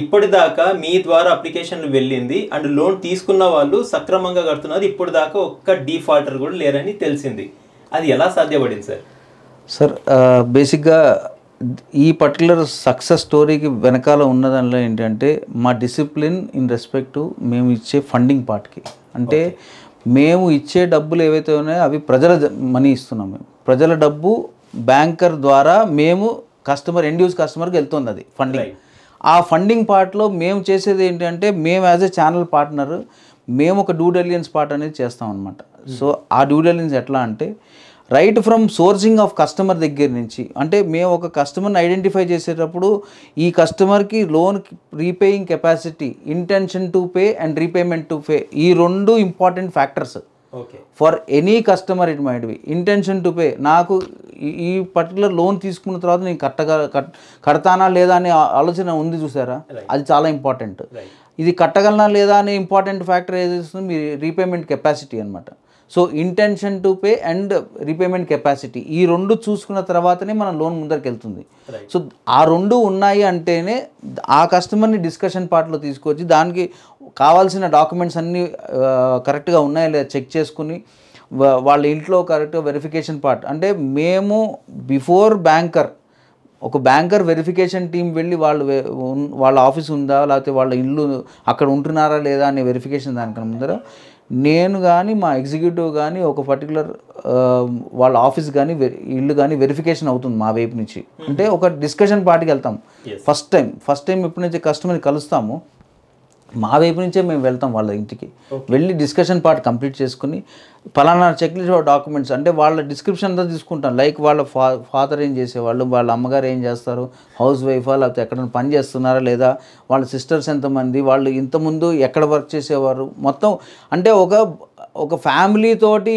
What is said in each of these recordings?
ఇప్పటిదాకా మీ ద్వారా అప్లికేషన్లు వెళ్ళింది అండ్ లోన్ తీసుకున్న వాళ్ళు సక్రమంగా కడుతున్నారు, ఇప్పటిదాకా ఒక్క డిఫాల్టర్ కూడా లేరని తెలిసింది. అది ఎలా సాధ్యపడింది సార్? సార్ బేసిక్గా ఈ పర్టికులర్ సక్సెస్ స్టోరీకి వెనకాల ఉన్నదానిలో ఏంటంటే మా డిసిప్లిన్ ఇన్ రెస్పెక్ట్ టు మేము ఇచ్చే ఫండింగ్ పార్ట్కి. అంటే మేము ఇచ్చే డబ్బులు ఏవైతే ఉన్నాయో అవి ప్రజల మనీ ఇస్తున్నాం. మేము ప్రజల డబ్బు బ్యాంకర్ ద్వారా మేము కస్టమర్ ఎండ్ యూజ్ కస్టమర్కి వెళ్తుంది అది ఫండింగ్. ఆ ఫండింగ్ పార్ట్లో మేము చేసేది ఏంటంటే మేము యాజ్ ఎ ఛానల్ పార్ట్నర్ మేము ఒక డ్యూ డెలిజెన్స్ పార్ట్ అనేది చేస్తాం అనమాట. సో ఆ డ్యూ డెలిజెన్స్ ఎట్లా అంటే right from sourcing of customer దగ్గర నుంచి, అంటే మేము ఒక కస్టమర్ని ఐడెంటిఫై చేసేటప్పుడు ఈ కస్టమర్కి loan repaying capacity, intention to pay and repayment to pay, ఈ రెండు important factors for any customer. It might be intention to pay, నాకు ఈ పర్టికులర్ లోన్ తీసుకున్న తర్వాత నేను కడతానా లేదా అనే ఆలోచన ఉంది చూసారా, అది చాలా ఇంపార్టెంట్. ఇది కట్టగలనా లేదా అనే ఇంపార్టెంట్ ఫ్యాక్టర్ ఏది ఇస్తుంది, మీ రీపేమెంట్ కెపాసిటీ అనమాట. So intention to pay and repayment capacity, ఈ రెండు చూసుకున్న తర్వాతనే మన లోన్ ముందరికి వెళ్తుంది. సో ఆ రెండు ఉన్నాయి అంటేనే ఆ కస్టమర్ని డిస్కషన్ పార్ట్లో తీసుకొచ్చి దానికి కావాల్సిన డాక్యుమెంట్స్ అన్నీ కరెక్ట్గా ఉన్నాయా లేదా చెక్ చేసుకుని వాళ్ళ ఇంట్లో కరెక్ట్గా వెరిఫికేషన్ పార్ట్, అంటే మేము బిఫోర్ బ్యాంకర్ ఒక బ్యాంకర్ వెరిఫికేషన్ టీం వెళ్ళి వాళ్ళ ఆఫీస్ ఉందా లేకపోతే వాళ్ళ ఇల్లు అక్కడ ఉంటున్నారా లేదా అనే వెరిఫికేషన్ దానికన్నా ముందర నేను కానీ మా ఎగ్జిక్యూటివ్ కానీ ఒక పర్టికులర్ వాళ్ళ ఆఫీస్ కానీ ఇల్లు కానీ వెరిఫికేషన్ అవుతుంది మా వైపు నుంచి. అంటే ఒక డిస్కషన్ పార్టీకి వెళ్తాం ఫస్ట్ టైం ఎప్పటి నుంచి కస్టమర్ని కలుస్తాము మా వైపు నుంచే మేము వెళ్తాం వాళ్ళ ఇంటికి వెళ్ళి డిస్కషన్ పార్ట్ కంప్లీట్ చేసుకుని పలానా చెక్ లిస్ట్ డాక్యుమెంట్స్, అంటే వాళ్ళ డిస్క్రిప్షన్ అంతా తీసుకుంటాం. లైక్ వాళ్ళ ఫాదర్ ఏం చేసేవాళ్ళు, వాళ్ళ అమ్మగారు ఏం చేస్తారు, హౌస్ వైఫా లేకపోతే ఎక్కడైనా పని చేస్తున్నారా లేదా, వాళ్ళ సిస్టర్స్ ఎంతమంది, వాళ్ళు ఇంతకుముందు ఎక్కడ వర్క్ చేసేవారు, మొత్తం అంటే ఒక ఫ్యామిలీ తోటి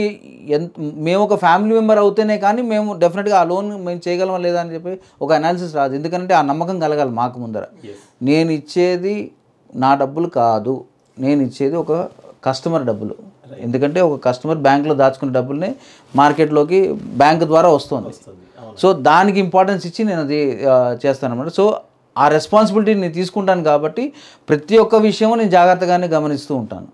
మేము ఒక ఫ్యామిలీ మెంబర్ అవుతేనే కానీ మేము డెఫినెట్గా ఆ లోన్ మేము చేయగలమా లేదా అని చెప్పి ఒక అనాలిసిస్ రాదు. ఎందుకంటే ఆ నమ్మకం కలగాలి మాకు ముందర. నేను ఇచ్చేది నా డబ్బులు కాదు, నేను ఇచ్చేది ఒక కస్టమర్ డబ్బులు. ఎందుకంటే ఒక కస్టమర్ బ్యాంకులో దాచుకునే డబ్బుల్ని మార్కెట్లోకి బ్యాంక్ ద్వారా వస్తుంది. సో దానికి ఇంపార్టెన్స్ ఇచ్చి నేను అది చేస్తాను అన్నమాట. సో ఆ రెస్పాన్సిబిలిటీ నేను తీసుకుంటాను కాబట్టి ప్రతి ఒక్క విషయము నేను జాగ్రత్తగానే గమనిస్తూ ఉంటాను.